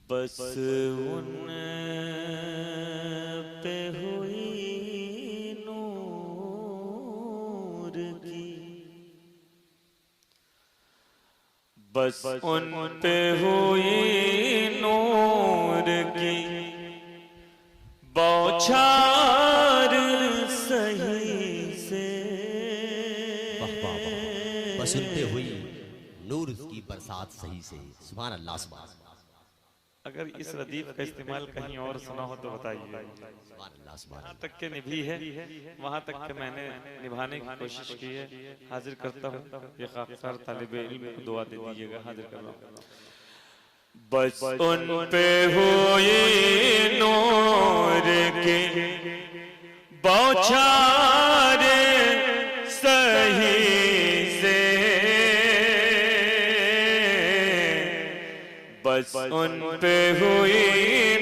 बस उन पे हुई नूर की, बस उन पे हुई नूर की बौछार सही से। बस उन पे हुई नूर की बरसात सही से। सुभान अल्लाह सुभान अल्लाह। अगर इस रदीफ का इस्तेमाल कहीं और सुना हो तो बताइए। यहाँ तक के निभी है, वहाँ तक के मैंने निभाने की कोशिश की है। हाजिर करता हूँ, ये खाफिर तालिब इल्म को दुआ दे दीजिएगा। हाजिर कर रहा हूँ। बस उन पे हुई नूर की बौछार सही से, बस उन पे हुई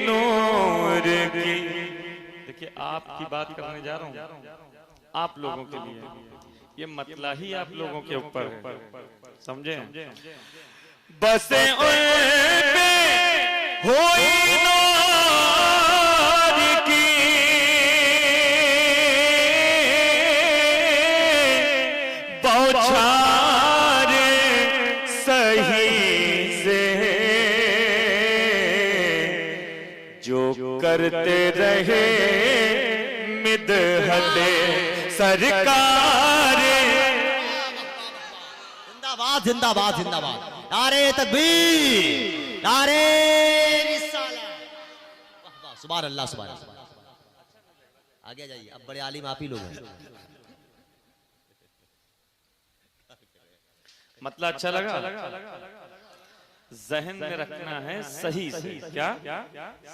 नूर की। देखिए, आपकी बात करने जा रहा हूं, आप लोगों के लिए। ये मतला ही आप लोगों के ऊपर है, समझे? बस उन पे हुई नूर की बौछार सही से, जो करते रहे मिदहते सरकार। जिंदाबाद जिंदाबाद जिंदाबाद। नारे तकबीर, नारे रिसालत। वाह, सुभान अल्लाह सुभान अल्लाह। आगे जाइए, अब बड़े आलिम आप ही लोग हैं। मतलब अच्छा लगा? जहन में रखना है सही से। क्या?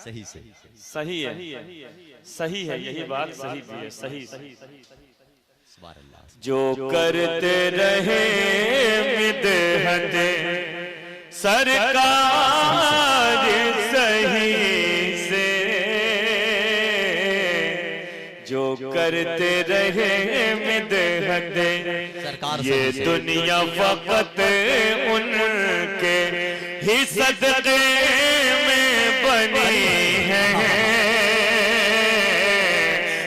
सही से। सही है, सही है, यही बात सही भी है। सही से। सुभान अल्लाह। जो करते रहे मिदहते सरकार सही से, जो करते रहे मिदहते सरकार। ये दुनिया फकत उनके ही सदक़े में बनी है।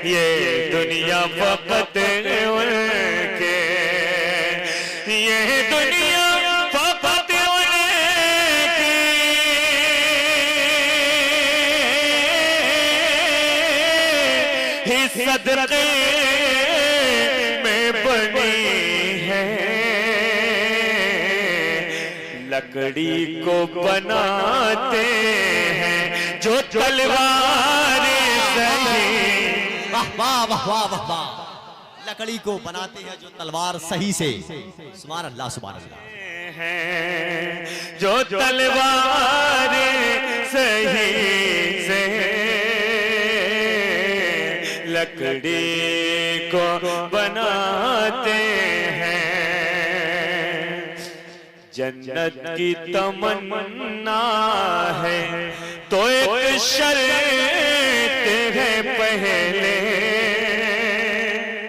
ये दुनिया फकत उनके, ये दुनिया फकत उनके ही सदक़े में बनी है। लकड़ी को बनाते हैं जो तलवार सही। वाह वाह वाह वाह वाह। लकड़ी को बनाते हैं जो तलवार सही से। सुभान अल्लाह सुभान अल्लाह। जो तलवार सही से लकड़ी को बनाते हैं। जन्नत की तमन्ना है तो एक शर्त है पहले।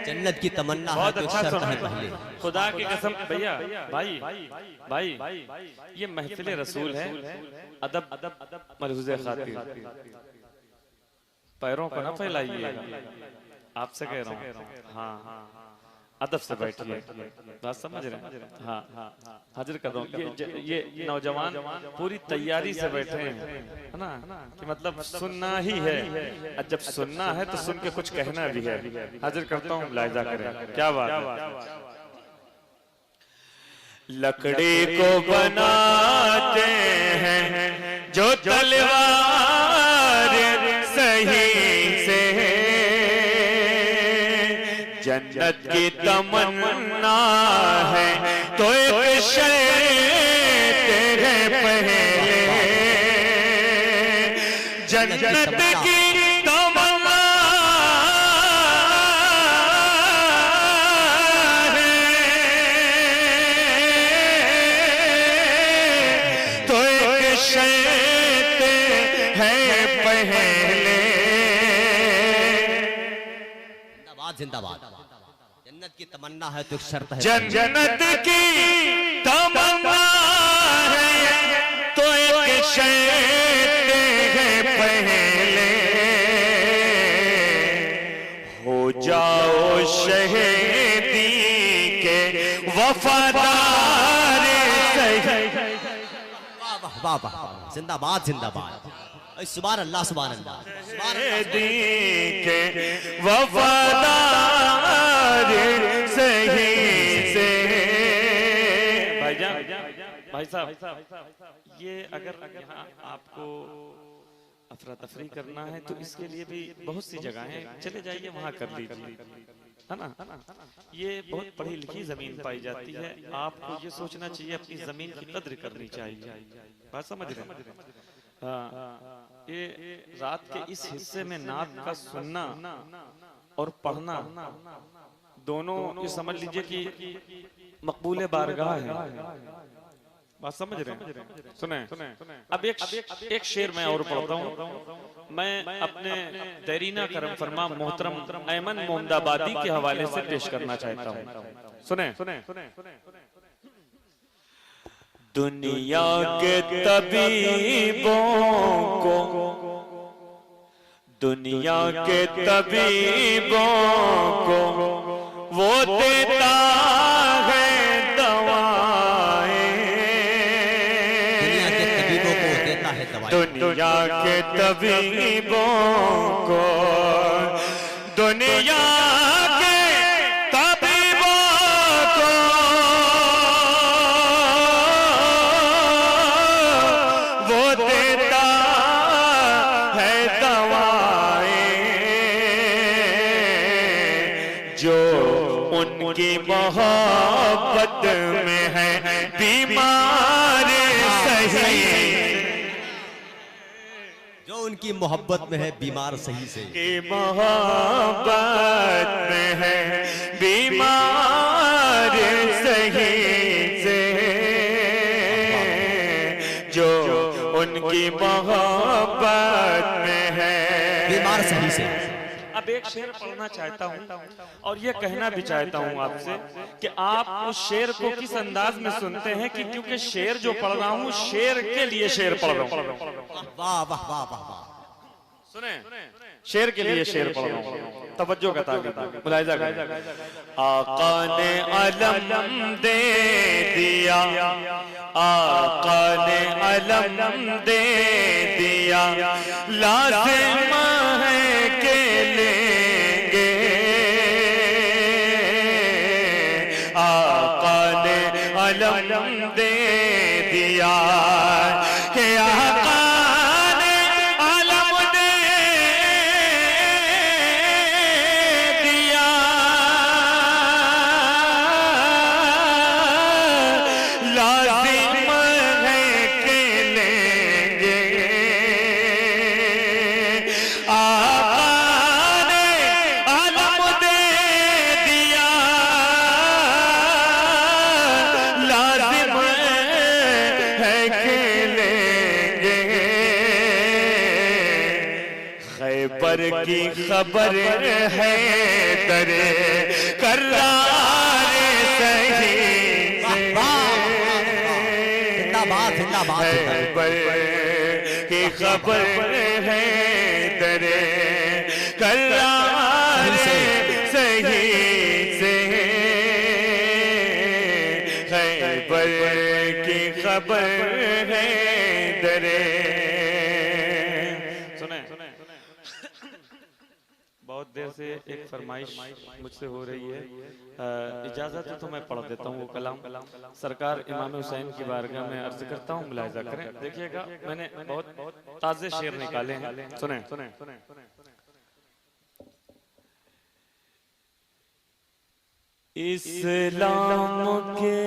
जन्नत की तमन्ना है तो शर्त है पहले। खुदा की कसम भैया, भाई भाई, ये महफिल रसूल है। अदब मलहूज़े खातिर, पैरों को ना फैलाइए, आपसे कह रहा हूँ। हाँ, अदब से बैठिए, बात समझ रहे हैं? हाँ, हाजिर कर रहा हूँ। ये नौजवान पूरी तैयारी से बैठे हैं, है ना, कि मतलब सुनना ही है। जब सुनना है तो सुन के कुछ कहना भी है। हाजिर करता हूँ, मुलाहिजा करें। क्या बात है? लकड़ी को बनाते हैं जो तलवार सही से, जन्नत की तमन्ना है तो एक शर्त है पहले। जन्नत की तमन्ना है तो एक शर्त है पहले। जिंदाबाद। जन्नत की तमन्ना है तो एक शर्त है। जन्नत की तमन्ना है तो एक शर्त वफादार सही। वाह वाह वाह वाह, जिंदाबाद जिंदाबाद, सुभान अल्लाह सुभान अल्लाह, सुभान अल्लाह। दीन के वफादार सही से। भाईजान, भाई साहब, ये अगर यहाँ आपको अफरा तफरी करना है तो इसके लिए भी बहुत सी जगह हैं, चले जाइए वहाँ कर लीजिए, है ना। ये बहुत पढ़ी लिखी जमीन पाई जाती है, आपको ये सोचना चाहिए अपनी जमीन की कद्र करनी चाहिए। बात समझ रहे हैं? हाँ, ये रात के इस हिस्से में नात का सुनना और पढ़ना दोनों ये समझ लीजिए कि मकबूल बारगाह है। बात समझ रहे हैं? सुने, अब एक शेर मैं और पढ़ता हूँ। मैं अपने देरीना करम फरमा मोहतरम ऐमन मोमदाबादी के हवाले से पेश करना चाहता हूँ। सुने, दुनिया के तबीबों को, दुनिया के तबीबों को वो देता है दवाएं, दुनिया के तबीबों को, दुनिया के तबीबों को वो देता है दवाएं, जो उनकी मोहब्बत में है बीमार सही, जो उनकी मोहब्बत में है बीमार सही से, की मोहब्बत में है बीमार सही से, जो उनकी मोहब्बत में है बीमार सही से। अब एक शेर पढ़ना चाहता हूँ और ये कहना भी चाहता हूँ आपसे कि आप उस शेर को किस अंदाज में सुनते हैं, कि क्योंकि शेर जो पढ़ रहा हूँ शेर के लिए शेर पढ़ रहा हूँ। वाह वाह वाह वाह, सुने, शेर के लिए शेर पढ़ रहा हूँ, तवज्जो का ताक़ीद, मुलाहिज़ा करें। आका ने अलम दे दिया, आका ने अलम दे दिया, लाज़िम है के लेंगे, आका ने अलम दे दिया, के आका की खबर है दरे करार सही, जिंदाबाद जिंदाबाद, की खबर है दरे करार सही से, खैबर की खबर है दरे। बहुत देर से एक फरमाइश मुझसे हो रही है, इजाजत है तो मैं पढ़ देता हूँ वो कलाम। सरकार इमाम हुसैन की बारगाह में अर्ज करता हूँ, मुलाहिज़ा करें। देखिएगा मैंने बहुत ताज़े शेर निकाले हैं, सुने। इस्लाम के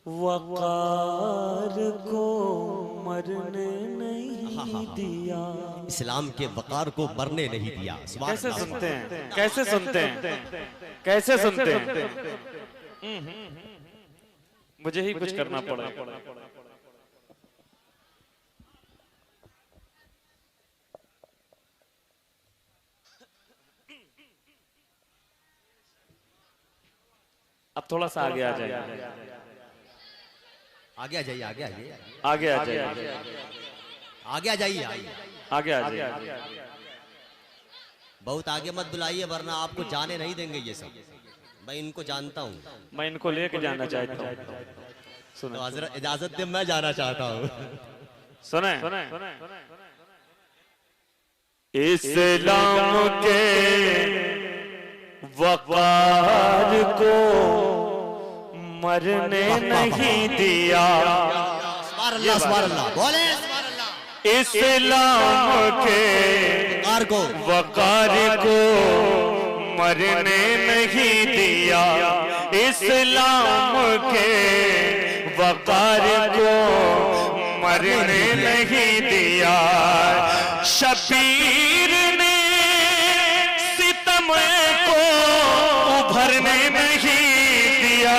वक़ार को मरने नहीं दिया, इस्लाम के वक़ार को मरने नहीं दिया। कैसे सुनते हैं, कैसे सुनते हैं, कैसे सुनते हैं? मुझे ही कुछ करना पड़ा। अब थोड़ा सा आगे आ जाइए, आगे आ जाइए, आगे आइए, आगे आ जाइए, आगे आ जाइए, आगे आ जाइए। बहुत आगे मत बुलाइए वरना आपको जाने नहीं देंगे ये सब। मैं इनको जानता हूँ, मैं इनको लेके जाना चाहता हूँ। तो सुने हजरत इजाजत दे, मैं जाना चाहता हूँ। सुने इस्लाम के वक़ार को मरने नहीं दिया। सुभान अल्लाह, बोले सुभान अल्लाह। इस्लाम के वक़ार को मरने नहीं दिया। इस्लाम के वक़ार को मरने नहीं दिया। शबीर ने सितम को उभरने नहीं दिया।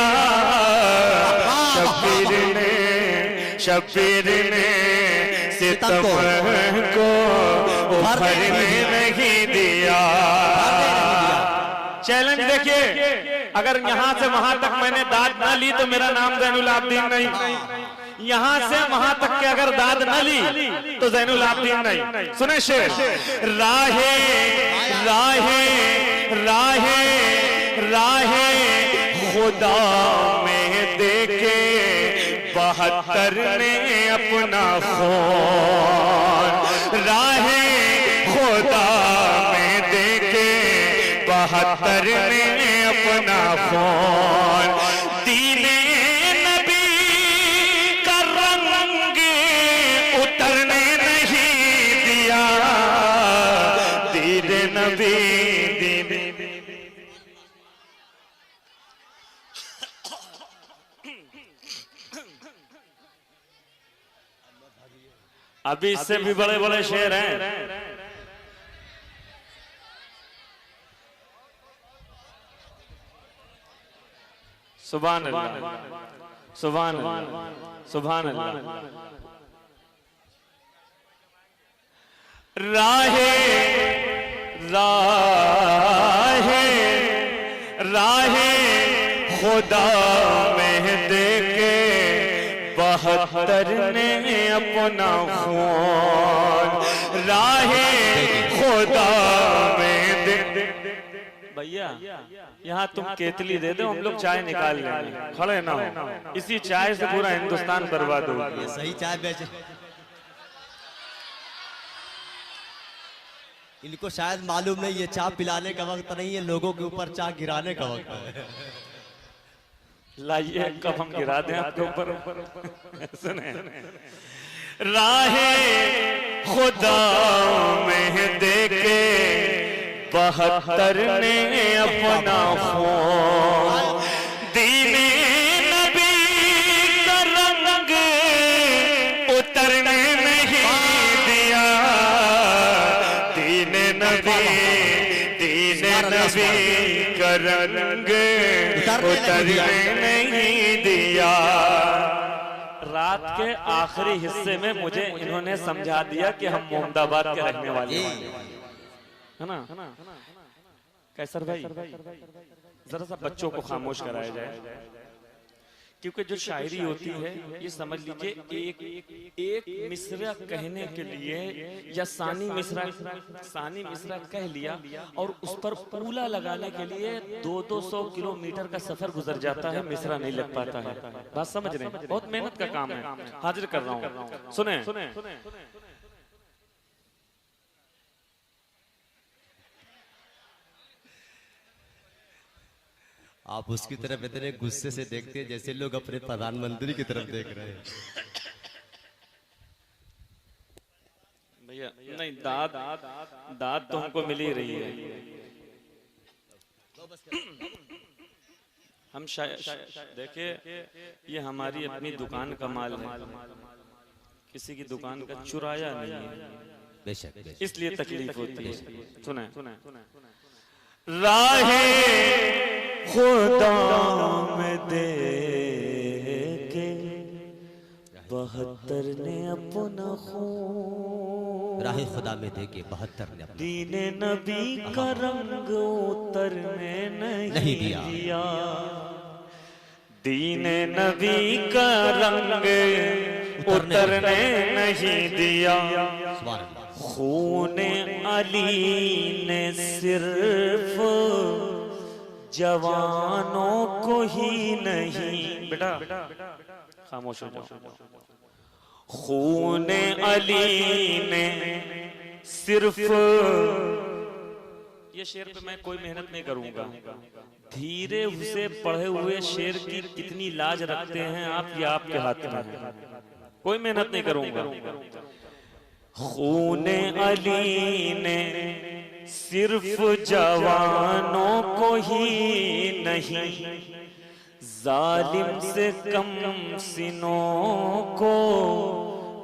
शबीर ने सितम को उभरने नहीं दिया। चैलेंज देखिए, अगर यहां से वहां तक मैंने दाद ना ली तो मेरा नाम ज़ैनुल आबिदीन नहीं। यहां से वहां तक के अगर दाद न ली तो ज़ैनुल आबिदीन नहीं। सुने शेर, राहे राहे राहे राहे खुदा में देखे 72 ने अपना खून। राहे खुदा में देखे 72 ने अपना खून। दीने नबी का रंग उतरने नहीं दिया। दीने नबी अभी इससे भी बड़े बड़े शेर हैं। सुभान अल्लाह, सुभान अल्लाह, सुभान अल्लाह। राहे राहे राहे खुदा में देके 72 ने अपना खून। राहे खुदा में दे। भैया यहाँ तुम केतली दे दो, हम लोग चाय निकाल लेंगे, खड़े ना हो। इसी चाय से पूरा हिंदुस्तान बर्बाद हो गया। सही चाय बेचे। इनको शायद मालूम नहीं, ये चाय पिलाने का वक्त नहीं है, लोगों के ऊपर चाय गिराने का वक्त है। लाइए कब हम गिरा दें आपके ऊपर। सुने, राहे खुदा में देके 72 ने अपना खून। दीने नबी का रंग उतरने नहीं दिया। दीने नबी का रंग उतरने नहीं दिया। रात के आखिरी हिस्से में मुझे इन्होंने समझा दिया कि हम मोहम्मदाबाद के रहने वाले हैं, है ना कैसर भाई? जरा सा बच्चों को खामोश कराया जाए, क्योंकि जो शायरी होती है ये समझ लीजिए एक मिसरा कहने के लिए या सानी मिसरा कह लिया और उस पर ऊला लगाने के लिए 200 किलोमीटर का सफर गुजर जाता है, मिसरा नहीं लग पाता है। बात समझ रहे हैं? बहुत मेहनत का काम है। हाजिर कर रहा हूँ, सुने। आप उसकी तरफ इतने गुस्से से देखते हैं जैसे लोग अपने प्रधानमंत्री की तरफ देख रहे हैं। भैया नहीं, दाद तो हमको मिल ही रही है। हम देखिए, ये हमारी अपनी दुकान का माल है, किसी की दुकान का चुराया नहीं है, बेशक, इसलिए तकलीफ होती है। सुने, राहे खुदा में देके 72 ने अपना खून। राहे खुदा में देके 72 ने अपना। दीने नबी का रंग उतरने नहीं दिया। दीने नबी का रंग उतरने नहीं दिया। खूने अली ने सिर्फ जवानों को ही नहीं, बेटा खामोश हो जाओ, खूने अली ने सिर्फ, ये शेर पे मैं कोई मेहनत नहीं करूंगा, धीरे उसे पढ़े हुए शेर की कितनी लाज रखते हैं आप, ये आपके हाथ में है, कोई मेहनत नहीं करूंगा। खूने अली ने सिर्फ जवानों को ही नहीं, जालिम से कम सिनों को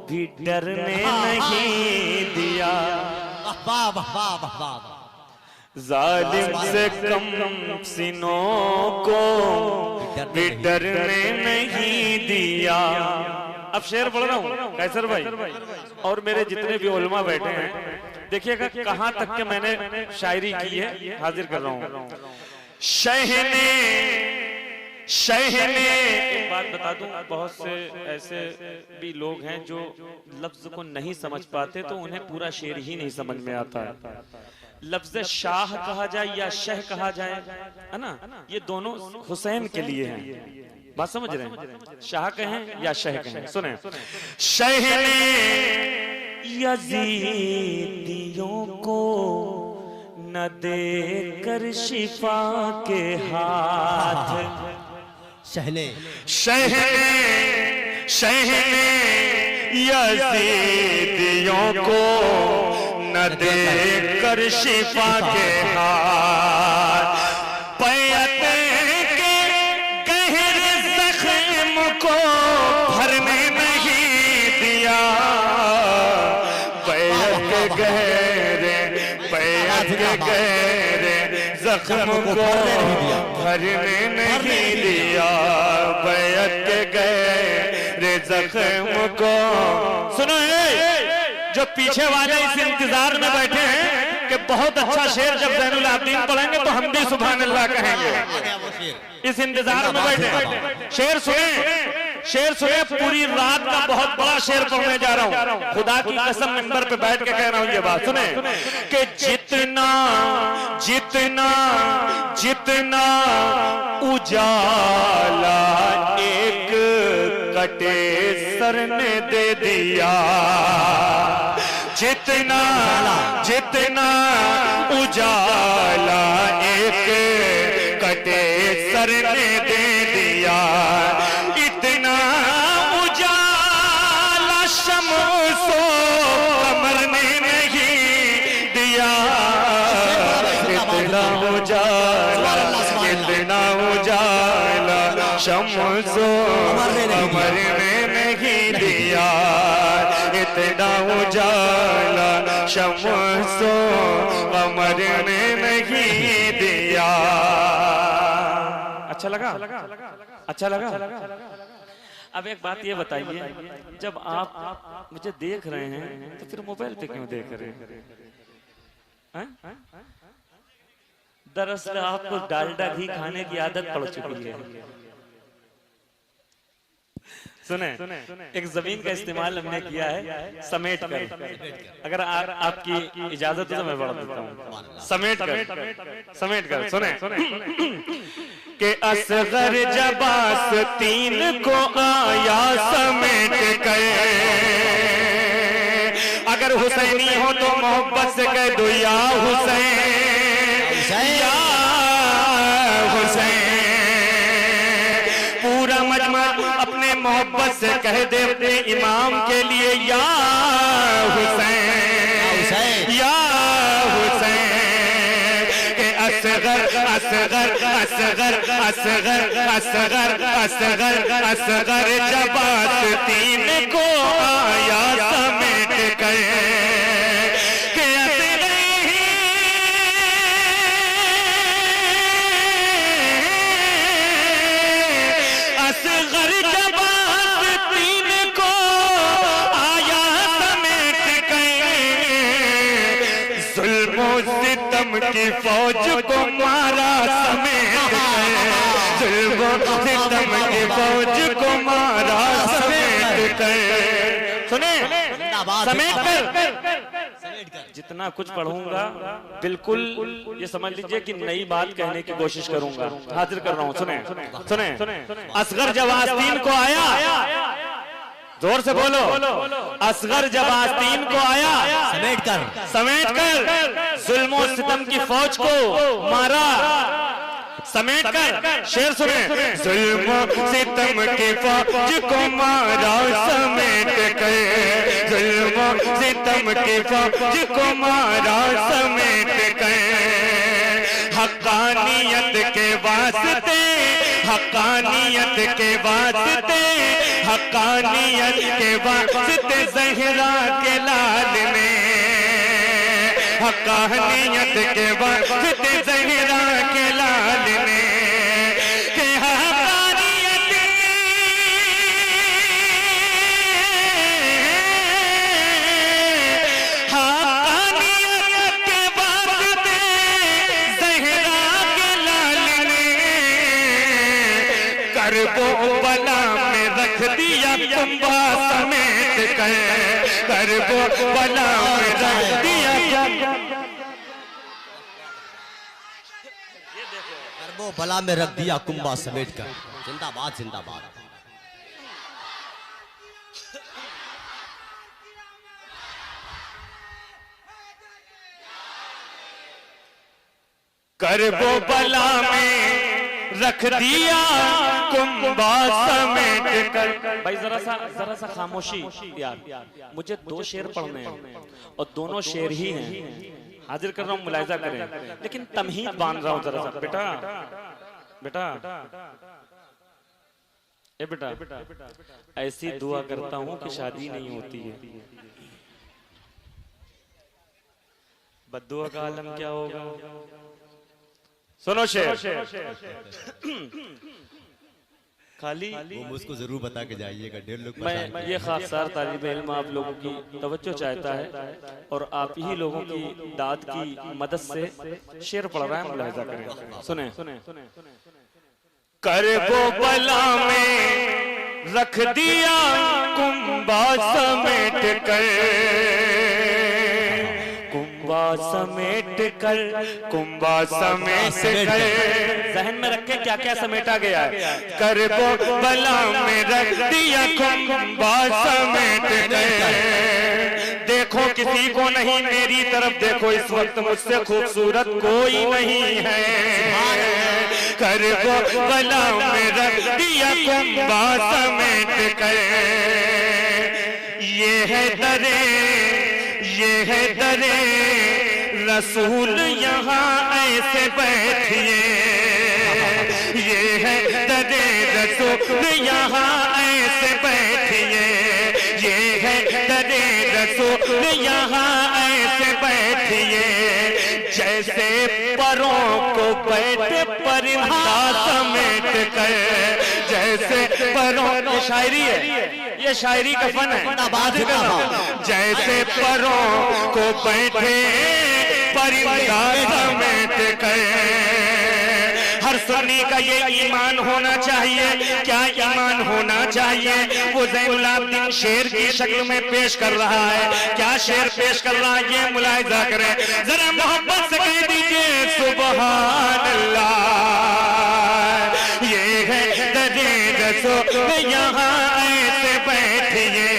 भी डरने नहीं दिया। वाह वाह वाह वाह वाह। जालिम से कम सिनों को भी डरने नहीं दिया। अब शेर बोल रहा हूँ कैसर भाई और मेरे जितने भी उलमा बैठे हैं, देखिएगा कहां तक के मैंने शायरी की है, हाजिर कर रहा हूँ। शहने एक बात बता दूं, बहुत से ऐसे भी लोग हैं जो लफ्ज को नहीं समझ पाते, तो उन्हें पूरा शेर ही नहीं समझ में आता है। लफ्ज शाह कहा जाए या शह कहा जाए, है ना, ये दोनों हुसैन के लिए हैं, बात समझ रहे हैं, शाह कहें या शह कहें। सुने, शहने यजीदियों को न देकर शिफा के हाथ, शहने यजीदियों को न देकर शिफा के हाथ, पैत के गहरे जख्म को भरने नहीं दिया, पैत के गहरे जख्म को भरने नहीं दिया, पैत के गहरे जख्म को। सुनो जो पीछे वाले इस इंतजार में बैठे हैं कि बहुत अच्छा शेर जब ज़ैनुल आबिदीन पढ़ेंगे तो हम भी सुभान अल्लाह कहेंगे, इस इंतजार में बैठे। शेर सुने, पूरी रात का बहुत बड़ा शेर पढ़ने जा रहा हूँ, खुदा की कसम मिंबर पे बैठ के कह रहा हूँ ये बात। सुने कि जितना उजाला एक कटे सर ने दे दिया, जितना उजाला एक कटे सर ने दे दिया, इतना उजाला शम्सो कमर ने नहीं दिया, इतना उजाला शम्सो कमर ने नहीं दिया, इतना उजाला शम्सो कमर ने नहीं दिया। अच्छा लगा? अब एक बात ये बताइए, जब आप मुझे देख रहे हैं तो फिर मोबाइल पे क्यों देख रहे हैं? दरअसल आपको डालडा घी खाने की आदत पड़ चुकी है। सुने, एक जमीन का इस्तेमाल हमने किया है समेट कर, अगर आपकी इजाजत हो तो मैं बढ़ा देता हूँ। समेट कर सुने कि असगर जबास तीन को आया समेट कर, अगर हुसैनी हो तो मोहब्बत से कह दो या हुसैन, या हुसैन। पूरा मजमा अपने मोहब्बत से कह दे अपने इमाम के लिए या हुसैन, या हुसैन। के असगर जबात तीन को आया समेट कर, की फौज को मारा समेट कर, सितम की फौज को मारा समेट कर। सुने, समेट कर जितना कुछ पढ़ूंगा बिल्कुल ये समझ लीजिए कि नई बात कहने की कोशिश करूंगा। हाजिर कर रहा हूं, सुने सुने। असगर जब आस्तीन को आया, जोर से बोलो, असगर जब आस्तीन को आया, समेट कर जुल्म और सितम की फौज को मारा, समेट कर शेर सुने, जुल्म सितम की फौज को मारा समेट कर, जुल्म सितम की फौज को मारा समेट कर, हक्कानियत के वास्ते, हक्कानियत के वास्ते, हक्कानियत के वास्ते ज़हरा के लाल ने, हक्कानियत के वास्ते ज़हरा के लाल ने, के हक्कानियत के वास्ते ज़हरा के लाल ने, करबो बला में रख दिया कुंभा समेट कर, करबो बला में रख दिया, करबो बला में रख दिया कुंभा समेट कर। जिंदाबाद जिंदाबाद। करबो बला में रख दिया कुंभा समेट कर। भाई जरा सा खामोशी यार, मुझे दो शेर पढ़ने हैं और दोनों शेर ही हैं। हाजिर कर रहा हूं, मुलाहिजा करें, लेकिन तमहीद बांध रहा हूं जरा सा। बेटा बेटा ए बेटा, ऐसी दुआ करता हूं कि शादी नहीं होती है। बद्दुआ का आलम क्या होगा? सुनो शेर, खाली वो मुझको जरूर बता के जाइएगा, ढेर लोग मैं ये खासदार तालिब इल्म आप लोगों की तवज्जो चाहता है और आप ही लोगों की दाद की मदद से शेर पढ़ रहा है, मुलाहिजा करें, सुने। करबो बला में रख दिया कुंभा समेट कर, कुंभा समेट कर, कुंभा समेट कर, जहन में रखे क्या क्या समेटा गया है। करबो बला में रख दिया कुंभा समेट कर, देखो किसी को नहीं मेरी तरफ देखो, इस वक्त मुझसे खूबसूरत कोई नहीं है। करबो बला में रख दिया कुंभा समेट कर, ये है दरे, ये है दरे रसूल यहाँ ऐसे बैठिए, ये है दरे रसूल यहाँ ऐसे बैठिए, ये है दरे रसूल यहाँ ऐसे बैठिए, जैसे परों को बैठे परिंदा समेट कर, जैसे परों, ये शायरी है, ये शायरी का फन है। जैसे परों को बैठे परिंदा समेट कर, हर सुन्नी का ये ईमान होना चाहिए। क्या ईमान होना चाहिए? वो ज़ैनुल आबिदीन शेर की शक्ल में पेश कर रहा है। क्या शेर पेश कर रहा है ये मुलाहिजा करें जरा, मोहब्बत से कह दीजिए सुभान अल्लाह। ये है दरे रसूल यहाँ ऐसे बैठिए,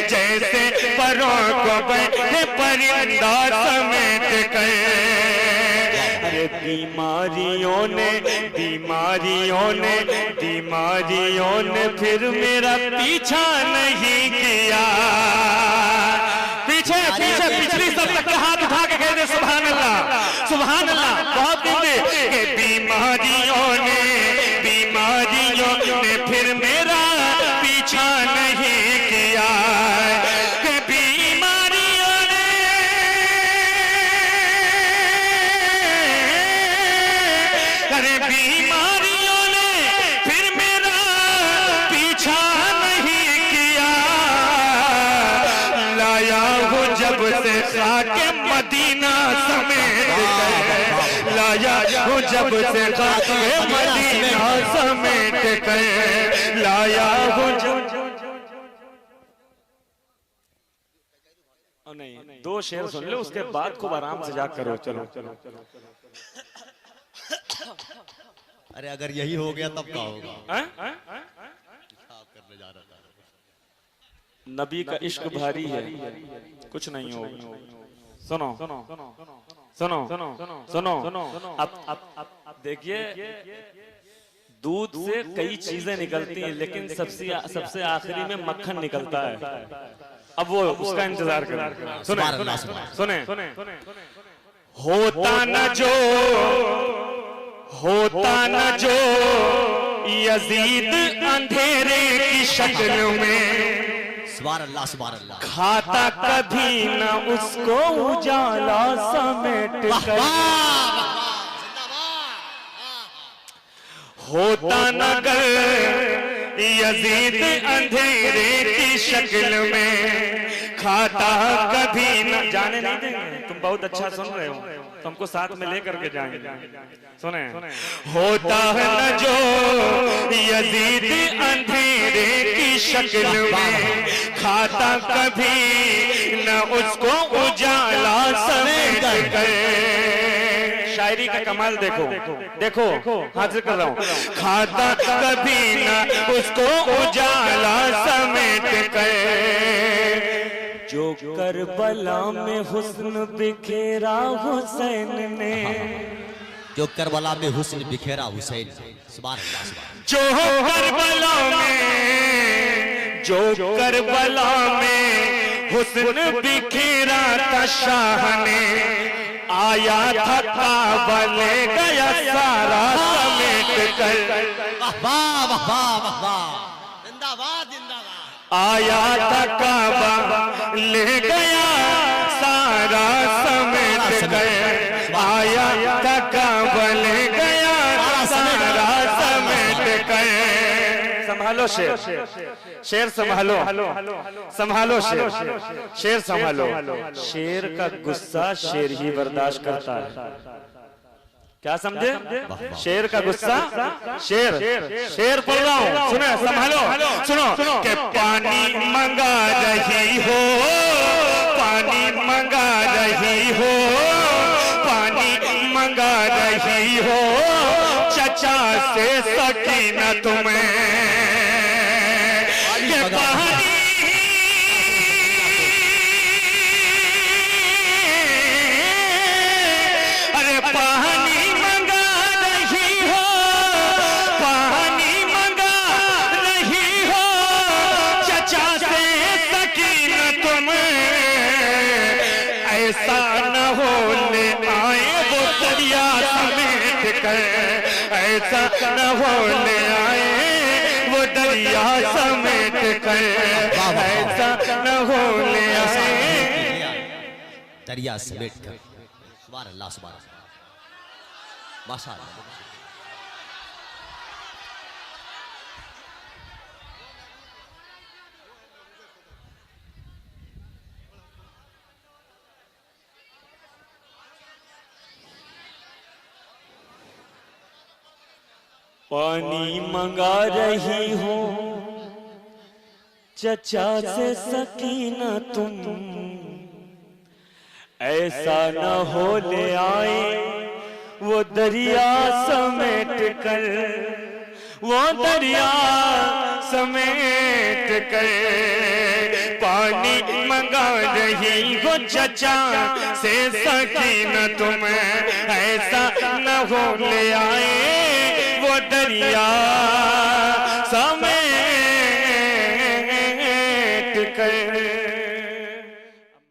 जैसे परों को बैठे परिंदा समेट कर। अरे बीमारियों ने, बीमारियों ने, बीमारियों ने फिर मेरा पीछा नहीं किया। पीछे पीछे पिछली सब तक हाथ उठा के कह दे सुभान अल्लाह, सुभान अल्लाह। बहुत कहते कि बीमारियों ने, बीमारियों ने फिर मेरा पीछा नहीं किया। बीमारियों ने फिर मेरा पीछा नहीं किया। लाया हूँ जब से खाके मदीना समेट कर, लाया हूँ जब से खाके मदीना समेट कर, लाया हूँ और नहीं, 2 शेर सुन लो, उसके बाद खूब आराम से जा करो। चलो चलो। अरे अगर यही हो गया तब क्या होगा? करने जा रहा था। नबी का इश्क भारी है, कुछ नहीं होगा। सुनो सुनो सुनो सुनो सुनो। अब देखिए, दूध से कई चीजें निकलती हैं, लेकिन सबसे आखिरी में मक्खन निकलता है। अब वो उसका इंतजार करें। सुने सुने। होता न जो यजीद अंधेरे की शक्ल में, सुभान अल्लाह सुभान अल्लाह। खाता कभी न उसको उजाला समेट कर। होता न गर यजीद अंधेरे की शक्ल में, खाता कभी न। जाने नहीं देंगे, तुम बहुत अच्छा सुन रहे हो, तुमको साथ में लेकर के जाएंगे। सुने। होता है न जो यजीद अंधेरे की शक्ल में, खाता कभी न उसको उजाला समेट कर। शायरी का कमाल देखो देखो, हाजिर कर रहा हूँ। खाता कभी न उसको उजाला समेट कर, जो करबला में हुस्न बिखेरा हुसैन ने, जो करबला में हुस्न बिखेरा हुसैन। सुभान अल्लाह सुभान। जो करबला में, जो करबला में हुस्न बिखेरा था शाह ने, आया था काबा ले गया सारा समेट कर। वाह वाह वाह वाह, जिंदाबाद जिंदाबाद। आया था काबा ले गया सारा समेट कर, आया था काबा ले गया सारा समेट कर। संभालो शेर, शेर संभालो, संभालो शेर, शेर संभालो। शेर का गुस्सा शेर ही बर्दाश्त करता है। क्या समझे? शेर का गुस्सा शेर, शेर पढ़ रहा हूँ, सुनो संभालो। सुनो कि पानी मंगा रही हो, पानी मंगा रही हो, पानी मंगा रही हो, चचा से सकीना तुम्हें। ये पानी, अरे पानी मंगा रही हो, पानी मंगा रही हो, चचा से सकीना तुम्हें। ऐसा न हो ले आए वो दरिया समेट कर, ऐसा न हो ले आए वो दरिया समेट कर, ऐसा न हो ले आए दरिया समेट कर। सुभान अल्लाह सुभान अल्लाह, माशाअल्लाह। पानी मंगा रही हो, चचा से सकीना तुम, ऐसा न हो ले आए वो दरिया समेट कर, वो दरिया समेट कर। पानी मंगा रही हो चचा से सकीना तुम, ऐसा न हो ले आए वो दरिया समेट कर।